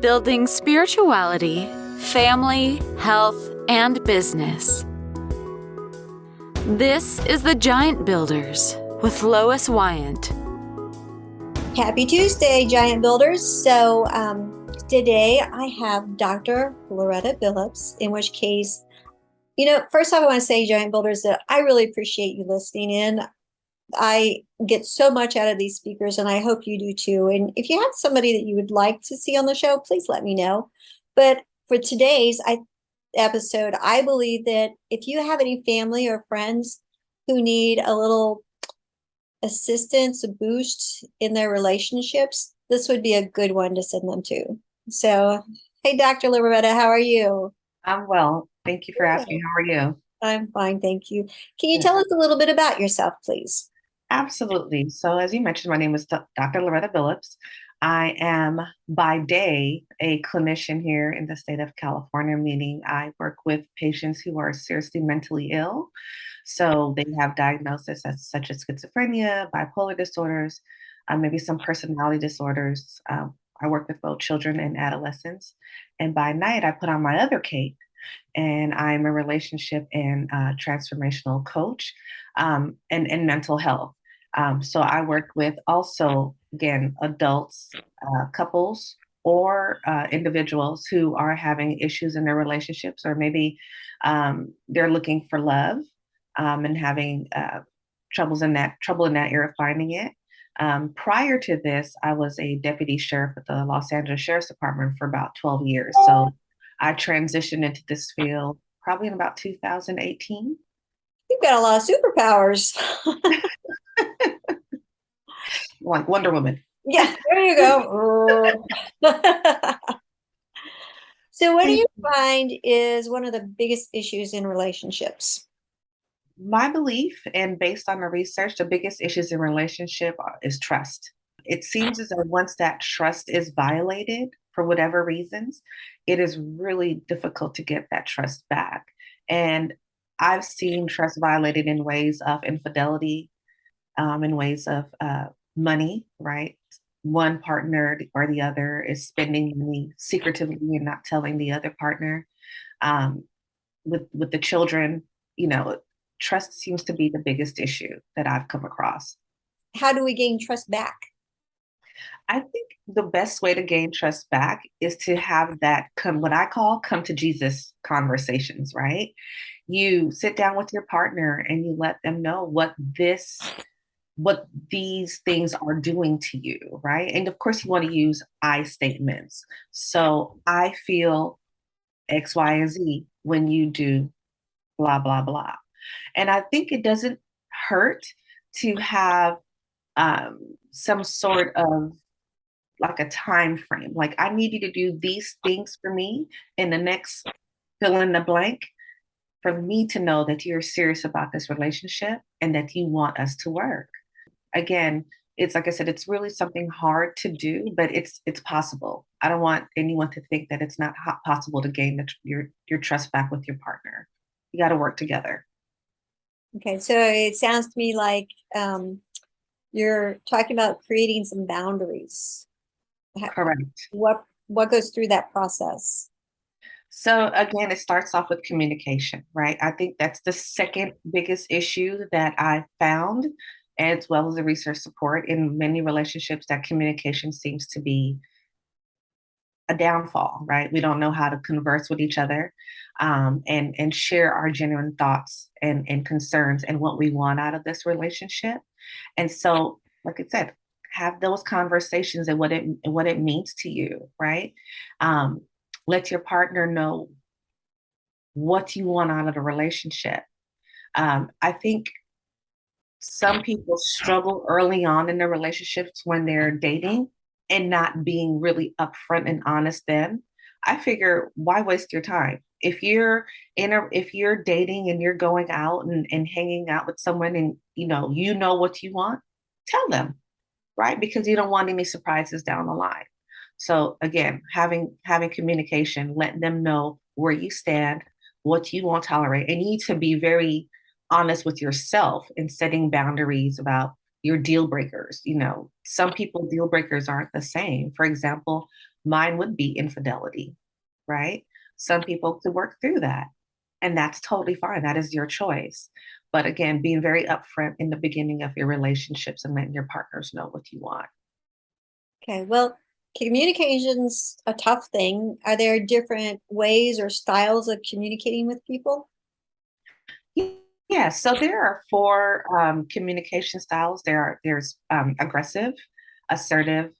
building spirituality, family, health, and business. This is the Giant Builders with Lois Wyant. Happy Tuesday, Giant Builders. So today I have Dr. Loretta Billoups, in which case, first I want to say, Giant Builders, that I really appreciate you listening in. I get so much out of these speakers, and I hope you do too. And if you have somebody that you would like to see on the show, please let me know. But for today's episode, I believe that if you have any family or friends who need a little assistance, a boost in their relationships, this would be a good one to send them to. So, hey, Dr. Loretta, how are you? I'm well. Thank you for asking. How are you? I'm fine, thank you. Can you tell us a little bit about yourself, please? Absolutely. So as you mentioned, my name is Dr. Loretta Billoups. I am by day a clinician here in the state of California, meaning I work with patients who are seriously mentally ill. So they have diagnoses such as schizophrenia, bipolar disorders, maybe some personality disorders. I work with both children and adolescents. And by night, I put on my other cape, and I'm a relationship and transformational coach and mental health. So I work with also, again, adults, couples, or individuals who are having issues in their relationships, or maybe they're looking for love and having trouble in that area finding it. Prior to this, I was a deputy sheriff at the Los Angeles Sheriff's Department for about 12 years. So I transitioned into this field probably in about 2018. You've got a lot of superpowers. Like Wonder Woman. Yeah, there you go. So what do you find is one of the biggest issues in relationships? My belief, and based on the research, the biggest issues in relationship is trust. It seems as though once that trust is violated for whatever reasons, it is really difficult to get that trust back. And I've seen trust violated in ways of infidelity, in ways of money, right? One partner or the other is spending money secretively and not telling the other partner. With the children, trust seems to be the biggest issue that I've come across. How do we gain trust back? I think the best way to gain trust back is to have that what I call come to Jesus conversations, right? You sit down with your partner and you let them know what these things are doing to you, right? And of course, you want to use I statements. So I feel X, Y, and Z when you do blah, blah, blah. And I think it doesn't hurt to have some sort of like a time frame. Like, I need you to do these things for me in the next fill in the blank for me to know that you're serious about this relationship and that you want us to work. Again, it's like I said, it's really something hard to do, but it's possible. I don't want anyone to think that it's not possible to gain your trust back with your partner. You got to work together. Okay, so it sounds to me like you're talking about creating some boundaries. Correct. What goes through that process? So again, it starts off with communication, right? I think that's the second biggest issue that I found, as well as the research support in many relationships, that communication seems to be a downfall, right? We don't know how to converse with each other and share our genuine thoughts and concerns and what we want out of this relationship. And so, like I said, have those conversations and what it means to you, right? Let your partner know what you want out of the relationship. I think some people struggle early on in their relationships when they're dating and not being really upfront and honest then. I figure, why waste your time? If you're dating and you're going out and hanging out with someone and you know what you want, tell them, right? Because you don't want any surprises down the line. So again, having communication, letting them know where you stand, what you won't tolerate, and you need to be very honest with yourself in setting boundaries about your deal breakers. Some people deal breakers aren't the same. For example, mine would be infidelity, right? Some people could work through that, and that's totally fine. That is your choice. But again, being very upfront in the beginning of your relationships and letting your partners know what you want. Okay, well, communication's a tough thing. Are there different ways or styles of communicating with people? Yeah, so there are four communication styles. There's aggressive, assertive,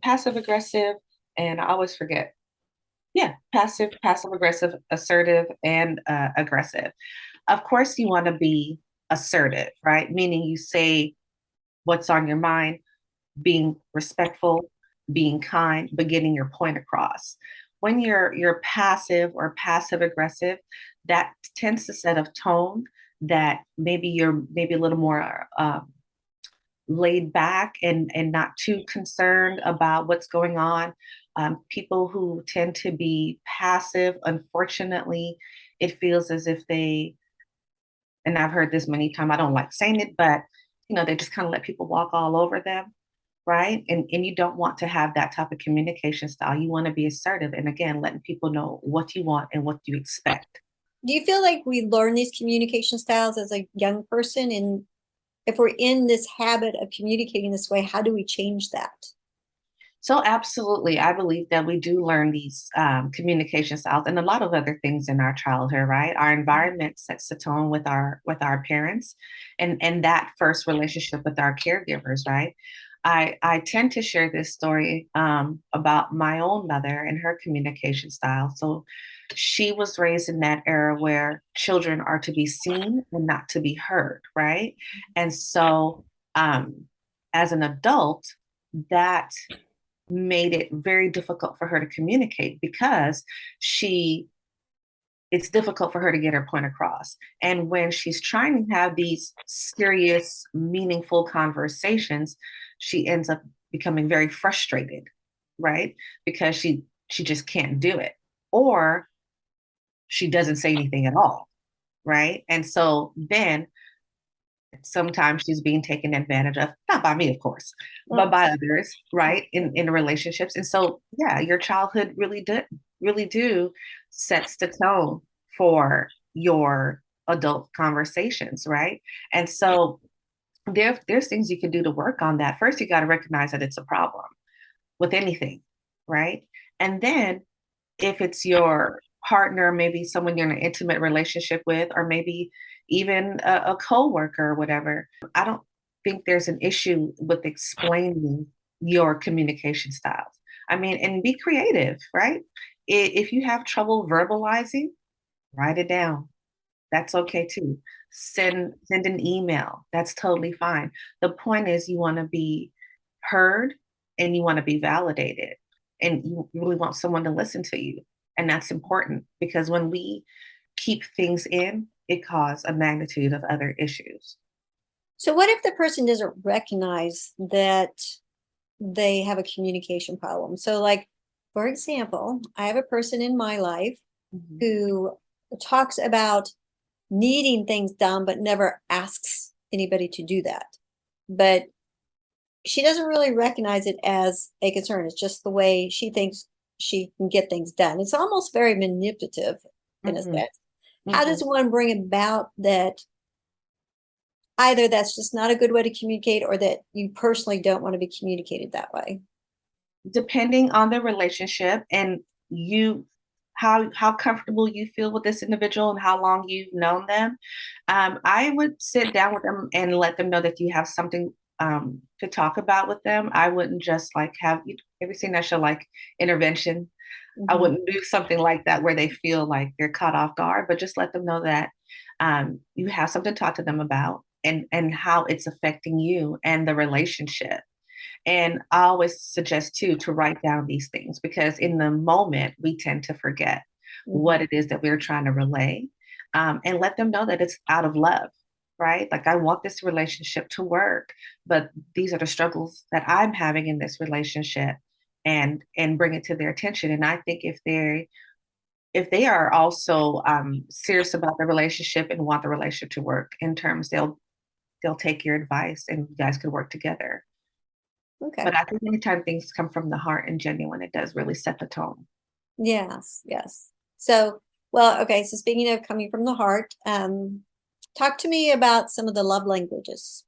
passive aggressive, and I always forget. Yeah, passive aggressive, assertive, and aggressive. Of course, you want to be assertive, right? Meaning you say what's on your mind, being respectful, being kind, but getting your point across. When you're passive or passive aggressive, that tends to set a tone that maybe you're maybe a little more laid back and not too concerned about what's going on. People who tend to be passive, unfortunately, it feels as if and I've heard this many times, I don't like saying it, but they just kind of let people walk all over them, right? And you don't want to have that type of communication style. You want to be assertive and again, letting people know what you want and what you expect. Do you feel like we learn these communication styles as a young person? And if we're in this habit of communicating this way, how do we change that? So absolutely, I believe that we do learn these communication styles and a lot of other things in our childhood, right? Our environment sets the tone with our parents, and that first relationship with our caregivers, right? I tend to share this story about my own mother and her communication style. So she was raised in that era where children are to be seen and not to be heard, right? And so as an adult, that made it very difficult for her to communicate because she it's difficult for her to get her point across. And when she's trying to have these serious, meaningful conversations, she ends up becoming very frustrated, right? Because she just can't do it. Or she doesn't say anything at all, right? And so then sometimes she's being taken advantage of, not by me, of course, but by others, right? In relationships. And so, yeah, your childhood really do sets the tone for your adult conversations, right? And so there's things you can do to work on that. First, you got to recognize that it's a problem with anything, right? And then if it's your partner, maybe someone you're in an intimate relationship with, or maybe even a coworker or whatever, I don't think there's an issue with explaining your communication styles. I mean, and be creative, right? If you have trouble verbalizing, write it down. That's okay too. Send an email. That's totally fine. The point is you want to be heard and you want to be validated and you really want someone to listen to you. And that's important because when we keep things in, it causes a magnitude of other issues. So what if the person doesn't recognize that they have a communication problem? So like, for example, I have a person in my life Mhm. who talks about needing things done, but never asks anybody to do that. But she doesn't really recognize it as a concern. It's just the way she thinks she can get things done. It's almost very manipulative in a Mhm. sense. How Mhm. does one bring about that either that's just not a good way to communicate or that you personally don't want to be communicated that way? Depending on the relationship and you how comfortable you feel with this individual and how long you've known them, I would sit down with them and let them know that you have something to talk about with them. I wouldn't just like have you ever seen that show like Intervention? I Mhm. wouldn't do something like that where they feel like they're caught off guard, but just let them know that you have something to talk to them about and how it's affecting you and the relationship. And I always suggest too to write down these things because in the moment we tend to forget Mhm. what it is that we're trying to relay, and let them know that it's out of love, right? Like I want this relationship to work, but these are the struggles that I'm having in this relationship, and bring it to their attention. And I think if they are also serious about the relationship and want the relationship to work in terms, they'll take your advice and you guys could work together. Okay. But I think anytime things come from the heart and genuine, it does really set the tone. Yes, yes. So, well, okay. So speaking of coming from the heart, talk to me about some of the love languages.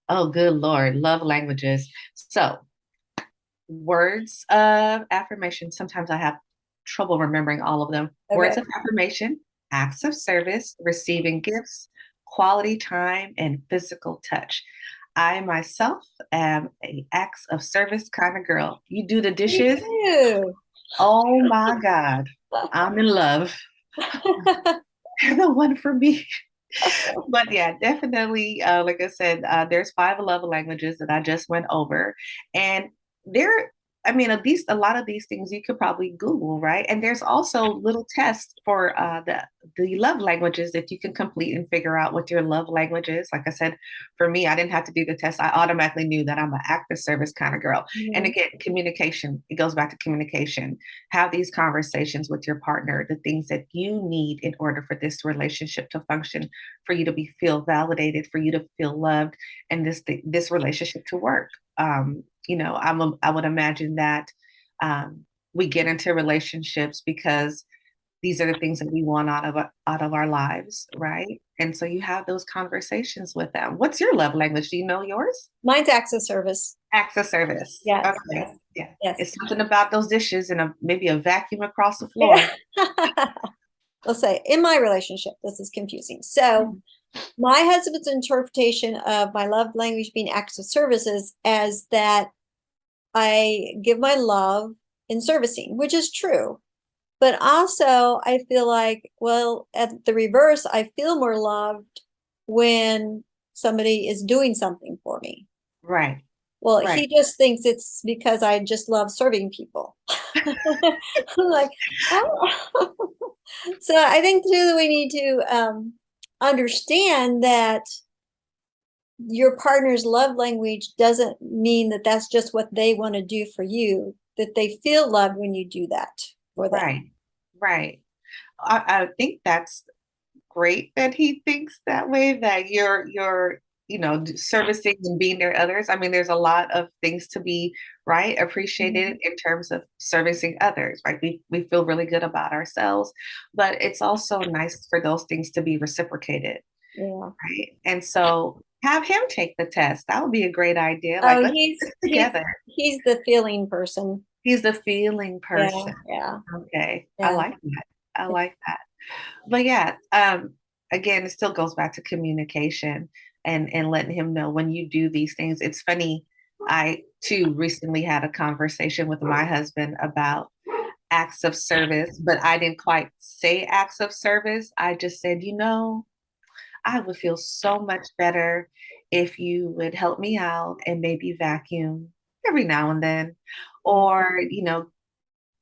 Oh, good Lord, love languages. So, words of affirmation. Sometimes I have trouble remembering all of them. Okay. Words of affirmation, acts of service, receiving gifts, quality time, and physical touch. I myself am a acts of service kind of girl. You do the Me dishes. too. Oh my God, I'm in love. You're the one for me. But yeah, definitely. Like I said, there's 5 love languages that I just went over, and there. I mean, at least a lot of these things you could probably Google, right? And there's also little tests for the love languages that you can complete and figure out what your love language is. Like I said, for me, I didn't have to do the test. I automatically knew that I'm an active service kind of girl. And Mhm. again, communication. It goes back to communication. Have these conversations with your partner, the things that you need in order for this relationship to function, for you to feel validated, for you to feel loved, and this relationship to work. I would imagine that we get into relationships because these are the things that we want out of our lives, right? And so you have those conversations with them. What's your love language? Do you know yours? Mine's acts of service. Acts of service. Yes, Okay. yes, Yeah. yes. It's something about those dishes and maybe a vacuum across the floor. Let's say in my relationship, this is confusing. So my husband's interpretation of my love language being acts of services as that I give my love in servicing, which is true. But also, I feel like, well, at the reverse, I feel more loved when somebody is doing something for me. Right. Well, Right. he just thinks it's because I just love serving people. I'm like, oh. So I think too that we need to understand that your partner's love language doesn't mean that that's just what they want to do for you, that they feel loved when you do that for them. Right. Right. I think that's great that he thinks that way, that you're servicing and being there others. I mean, there's a lot of things to be right appreciated Mhm. in terms of servicing others, right? We feel really good about ourselves, but it's also nice for those things to be reciprocated, Yeah. right? And so have him take the test. That would be a great idea. Like, Oh, let's do he's this he's together. he's the feeling person. He's the feeling Yeah, person. yeah, Okay. I yeah. like that. I like that. But yeah, again, it still goes back to communication and letting him know when you do these things. It's funny. I too recently had a conversation with my husband about acts of service, but I didn't quite say acts of service. I just said, I would feel so much better if you would help me out and maybe vacuum every now and then, or,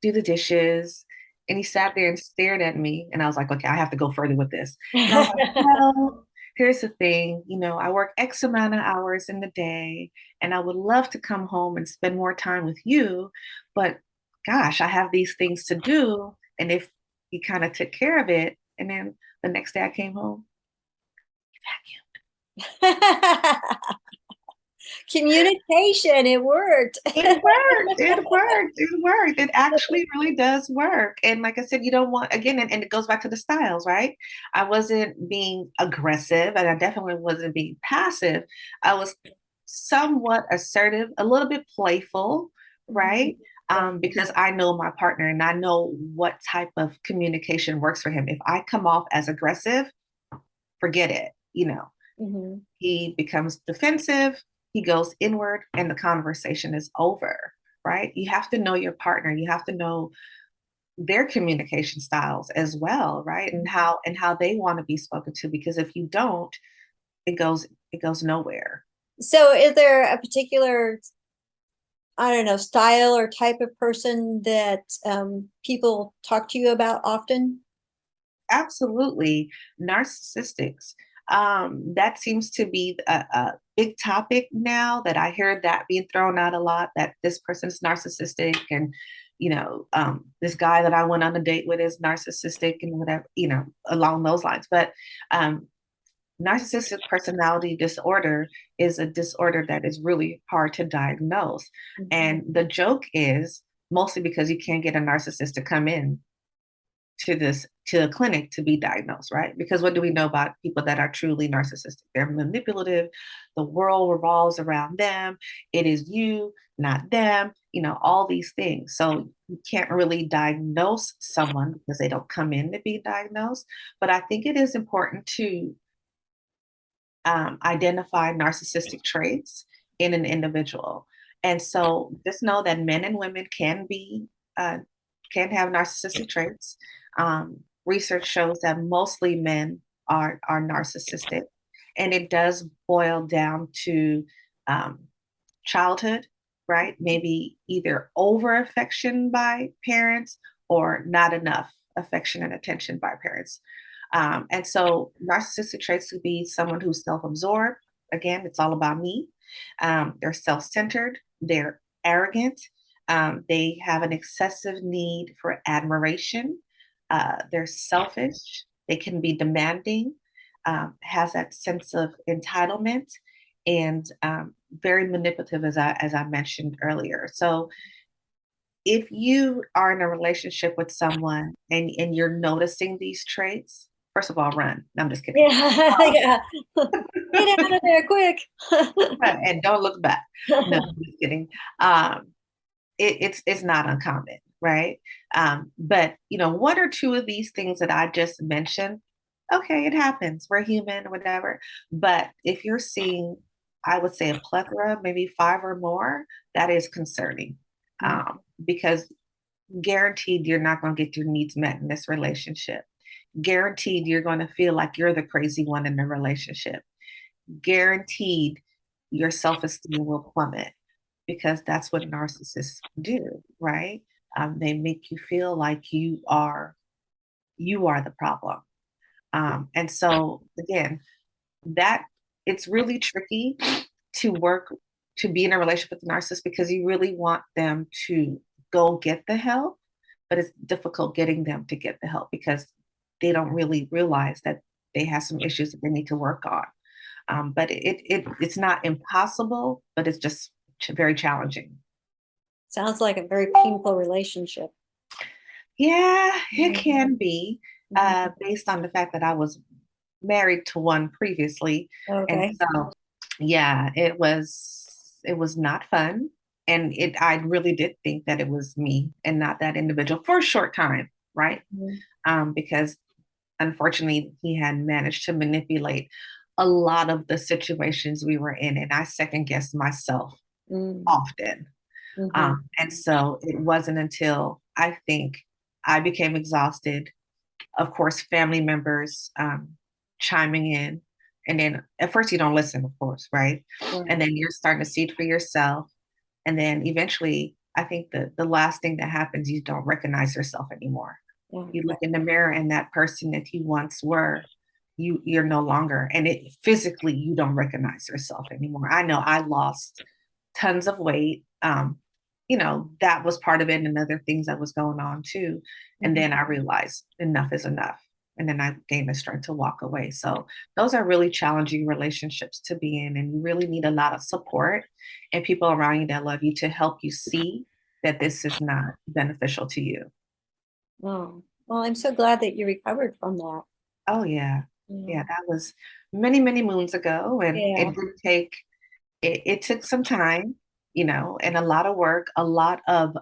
do the dishes. And he sat there and stared at me. And I was like, okay, I have to go further with this. And I was like, well, here's the thing. I work X amount of hours in the day, and I would love to come home and spend more time with you. But gosh, I have these things to do. And if he kind of took care of it, and then the next day I came home, Communication, it worked. it worked. It worked. It worked. It actually really does work. And like I said, you don't want, again, and it goes back to the styles, right? I wasn't being aggressive and I definitely wasn't being passive. I was somewhat assertive, a little bit playful, right? Because I know my partner and I know what type of communication works for him. If I come off as aggressive, forget it. Mhm. He becomes defensive, he goes inward, and the conversation is over, right? You have to know your partner, you have to know their communication styles as well, right? And how they want to be spoken to, because if you don't, it goes nowhere. So is there a particular, I don't know, style or type of person that people talk to you about often? Absolutely. Narcissistics. That seems to be a big topic now, that I hear that being thrown out a lot, that this person's narcissistic, and this guy that I went on a date with is narcissistic, and whatever, along those lines. But um, narcissistic personality disorder is a disorder that is really hard to diagnose. Mhm. And the joke is mostly because you can't get a narcissist to come in to a clinic to be diagnosed, right? Because what do we know about people that are truly narcissistic? They're manipulative. The world revolves around them. It is you, not them, all these things. So you can't really diagnose someone because they don't come in to be diagnosed. But I think it is important to identify narcissistic traits in an individual. And so just know that men and women uh, can have narcissistic traits. Research shows that mostly men are narcissistic, and it does boil down to um, childhood, right? Maybe either over affection by parents or not enough affection and attention by parents. And so narcissistic traits could be someone who's self-absorbed. Again, it's all about me. They're self-centered. They're arrogant. They have an excessive need for admiration. They're selfish. They can be demanding. Has that sense of entitlement, and very manipulative, as I mentioned earlier. So if you are in a relationship with someone and you're noticing these traits, first of all, run. No, I'm just kidding. Yeah, yeah. Get out of there quick. And don't look back. No, I'm just kidding. Um, it's not uncommon, right? But one or two of these things that I just mentioned, okay, it happens. We're human, whatever. But if you're seeing, I would say a plethora, maybe five or more, that is concerning. Because guaranteed you're not going to get your needs met in this relationship. Guaranteed you're going to feel like you're the crazy one in the relationship. Guaranteed your self-esteem will plummet because that's what narcissists do, right? They make you feel like you are the problem. And so again, that it's really tricky to work to be in a relationship with a narcissist because you really want them to go get the help, but it's difficult getting them to get the help because they don't really realize that they have some issues that they need to work on. But it's not impossible, but it's just very challenging. Sounds like a very painful relationship. Yeah, it Mhm. can be Mhm. based on the fact that I was married to one previously, and Okay. so yeah, it was not fun, and I really did think that it was me and not that individual for a short time, right? Mhm. Because unfortunately, he had managed to manipulate a lot of the situations we were in, and I second guessed myself Mhm. often. Mhm. And so it wasn't until I think I became exhausted, of course, family members chiming in. And then at first you don't listen, of course, right? And Right. then you're starting to see it for yourself. And then eventually, I think the last thing that happens, you don't recognize yourself anymore. Yeah. You look in the mirror and that person that you once were, you're no longer. And it physically you don't recognize yourself anymore. I know I lost tons of weight. That was part of it and other things that was going on too. And Mhm. then I realized enough is enough. And then I gained the strength to walk away. So those are really challenging relationships to be in. And you really need a lot of support and people around you that love you to help you see that this is not beneficial to you. Oh, well, I'm so glad that you recovered from that. Oh yeah. Yeah. Yeah, that was many, many moons ago. And Yeah. it took some time, and a lot of work, a lot of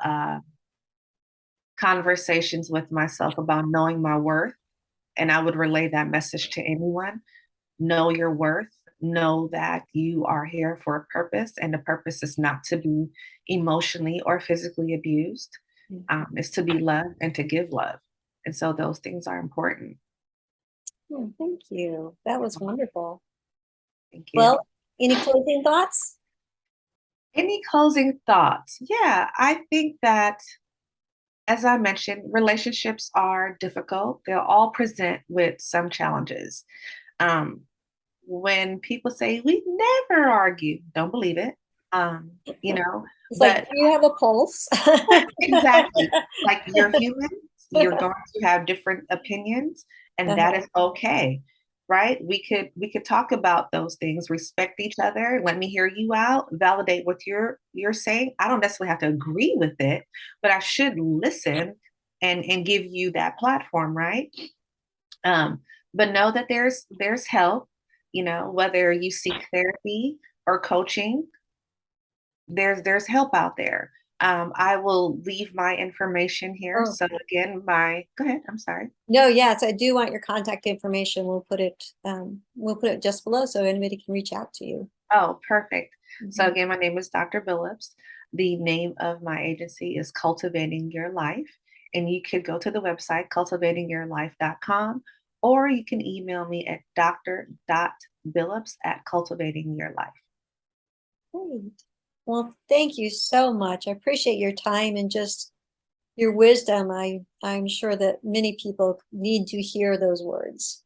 conversations with myself about knowing my worth. And I would relay that message to anyone. Know your worth. Know that you are here for a purpose, and the purpose is not to be emotionally or physically abused. Mhm. It's to be loved and to give love. And so those things are important. Oh, thank you. That was wonderful. Thank you. Well, any closing thoughts? Any closing thoughts? Yeah, I think that, as I mentioned, relationships are difficult. They'll all present with some challenges. Um, when people say we never argue, don't believe it. Um, you know, It's like, but do you have a pulse? exactly, like you're human, you're going to have different opinions, and that is okay. right? We could talk about those things, respect each other, let me hear you out, validate what you're saying. I don't necessarily have to agree with it, but I should listen and give you that platform, right? Um, but know that there's help, whether you seek therapy or coaching, there's help out there. I will leave my information here. Oh, So again, go ahead, I'm sorry. no, yes, I do want your contact information. We'll put it just below so anybody can reach out to you. Oh, perfect. So Mhm. again, my name is Dr. Billups. The name of my agency is Cultivating Your Life. And you could go to the website, cultivatingyourlife.com, or you can email me at dr.billups@cultivatingyourlife. Great. Well, thank you so much. I appreciate your time and just your wisdom. I'm sure that many people need to hear those words.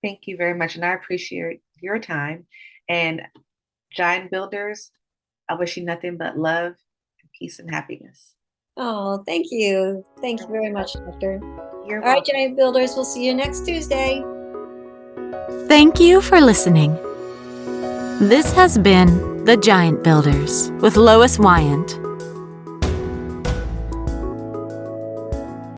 Thank you very much. And I appreciate your time. And Giant Builders, I wish you nothing but love, peace, and happiness. Oh, thank you. Thank you very much, Doctor. You're All right, welcome. Giant Builders, we'll see you next Tuesday. Thank you for listening. This has been The Giant Builders with Lois Wyant.